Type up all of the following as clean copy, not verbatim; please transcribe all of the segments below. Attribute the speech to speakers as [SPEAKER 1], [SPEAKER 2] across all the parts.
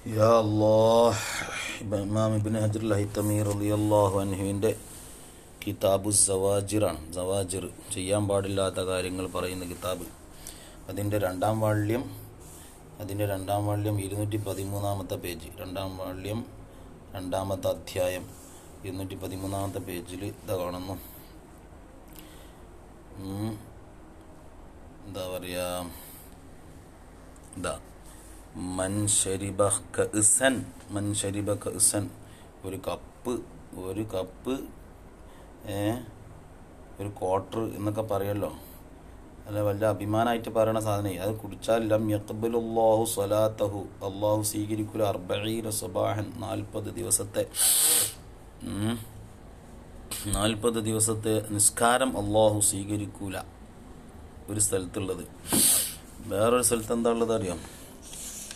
[SPEAKER 1] യാ അല്ലാഹ്. ഇമാം ഇബ്നു ഹജർ അൽ ഹൈതമി റളിയല്ലാഹു അൻഹുവിൻ്റെ കിതാബു സവാജിറാണ്. സവാജിർ, ചെയ്യാൻ പാടില്ലാത്ത കാര്യങ്ങൾ പറയുന്ന കിതാബ്. അതിൻ്റെ രണ്ടാം വാള്യം 213 പേജ്, രണ്ടാം വാള്യം 2-ാമത്തെ അധ്യായം 213 പേജിൽ ഇതാ കാണുന്നു. എന്താ പറയുക, ഇതാ മൻ ശരിബ കഅ്സൻ, ഒരു കപ്പ് ഒരു ക്വാർട്ടർ എന്നൊക്കെ പറയല്ലോ, അല്ല വല്ല അഭിമാനമായിട്ട് പറയണ സാധനം. അത് കുടിച്ചാൽ ലം യഖ്ബലുല്ലാഹു സ്വലാത്തഹു, അള്ളാഹു സ്വീകരിക്കൂല 40 സബാഹൻ, 40 ദിവസത്തെ നിസ്കാരം അള്ളാഹു സ്വീകരിക്കൂല. ഒരു സ്ഥലത്തുള്ളത്. വേറൊരു സ്ഥലത്ത് എന്താ ഉള്ളത് അറിയാം?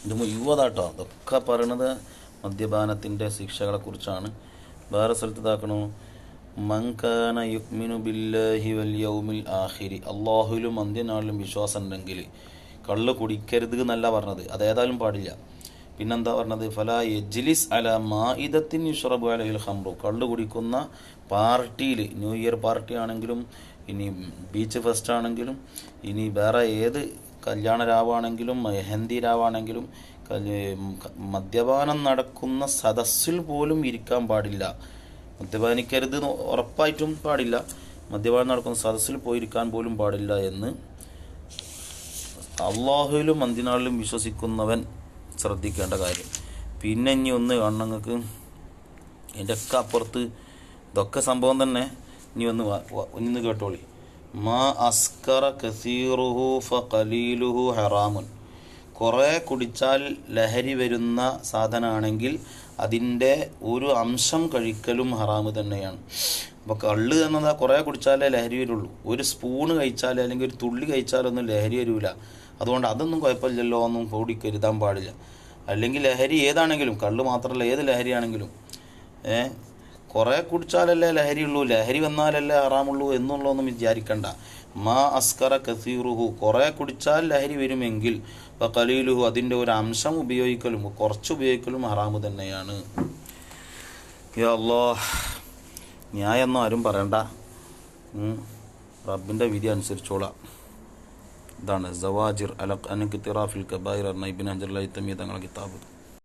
[SPEAKER 1] ഇത് മുഴുവതാട്ടോ. അതൊക്കെ പറയണത് മദ്യപാനത്തിൻ്റെ ശിക്ഷകളെ കുറിച്ചാണ്. വേറെ സ്ഥലത്ത് ഇതാക്കണു, മൻ കാന യുഅ്മിനു ബില്ലാഹി വൽ യൗമിൽ ആഖിരി, അള്ളാഹുലും അന്ത്യനാളിലും വിശ്വാസം ഉണ്ടെങ്കിൽ കള്ള് കുടിക്കരുത് എന്നല്ല പറഞ്ഞത്, അതേതായാലും പാടില്ല. പിന്നെന്താ പറഞ്ഞത്? ഫലാ യജ്ലിസ് അലാ മാഇദത്തിൻ യുശ്റബു അലൈഹിൽ ഖംറു, കള്ള് കുടിക്കുന്ന പാർട്ടിയിൽ, ന്യൂ ഇയർ പാർട്ടി ആണെങ്കിലും, ഇനി ബീച്ച് ഫെസ്റ്റ് ആണെങ്കിലും, ഇനി വേറെ ഏത് കല്യാണ രാവാണെങ്കിലും, മെഹന്തി രാവാണെങ്കിലും, മദ്യപാനം നടക്കുന്ന സദസ്സിൽ പോലും ഇരിക്കാൻ പാടില്ല. മദ്യപാനിക്കരുത് ഉറപ്പായിട്ടും പാടില്ല. മദ്യപാനം നടക്കുന്ന സദസ്സിൽ പോയിരിക്കാൻ പോലും പാടില്ല എന്ന് അള്ളാഹുവിലും അന്ത്യനാളിലും വിശ്വസിക്കുന്നവൻ ശ്രദ്ധിക്കേണ്ട കാര്യം. പിന്നെ ഇനി ഒന്ന് കാണണം നിങ്ങൾക്ക്, ഇതിൻ്റെ ഒക്കെ അപ്പുറത്ത് ഇതൊക്കെ സംഭവം തന്നെ. ഇനി ഒന്ന് കേട്ടോളി. മാ അസ്കറ കസീറുഹു ഫഖലീലുഹു ഹറാമുൻ, കുറേ കുടിച്ചാൽ ലഹരി വരുന്ന സാധനമാണെങ്കിൽ അതിൻ്റെ ഒരു അംശം കഴിക്കലും ഹറാമ് തന്നെയാണ്. അപ്പോൾ കള്ള് എന്നത് കുറേ കുടിച്ചാലേ ലഹരി വരുള്ളൂ. ഒരു സ്പൂണ് കഴിച്ചാൽ അല്ലെങ്കിൽ ഒരു തുള്ളി കഴിച്ചാലൊന്നും ലഹരി വരില്ല. അതുകൊണ്ട് അതൊന്നും കുഴപ്പമില്ലല്ലോ, ഒന്നും കൂടി കരുതാൻ പാടില്ല. അല്ലെങ്കിൽ ലഹരി ഏതാണെങ്കിലും, കള്ള് മാത്രമല്ല ഏത് ലഹരിയാണെങ്കിലും കുറേ കുടിച്ചാലല്ലേ ലഹരി ഉള്ളൂ, ലഹരി വന്നാലല്ലേ ഹറാമുള്ളൂ എന്നുള്ളതൊന്നും വിചാരിക്കണ്ട. മാ അസ്കറ കസീറുഹു, കുറേ കുടിച്ചാൽ ലഹരി വരുമെങ്കിൽ ഖലീലുഹു, അതിൻ്റെ ഒരു അംശം ഉപയോഗിക്കലും കുറച്ച് ഉപയോഗിക്കലും ഹറാമ് തന്നെയാണ്. യാ അല്ലാഹ്, ന്യായമൊന്നും ആരും പറയണ്ട, റബ്ബിൻ്റെ വിധി അനുസരിച്ചോളാം. ഇതാണ് സവാജിർ അൻ ഇഖ്തിറാഫിൽ കബായിർ ഇബ്നു ഹജർ അൽ ഹൈതമി തങ്ങളുടെ കിതാബ്.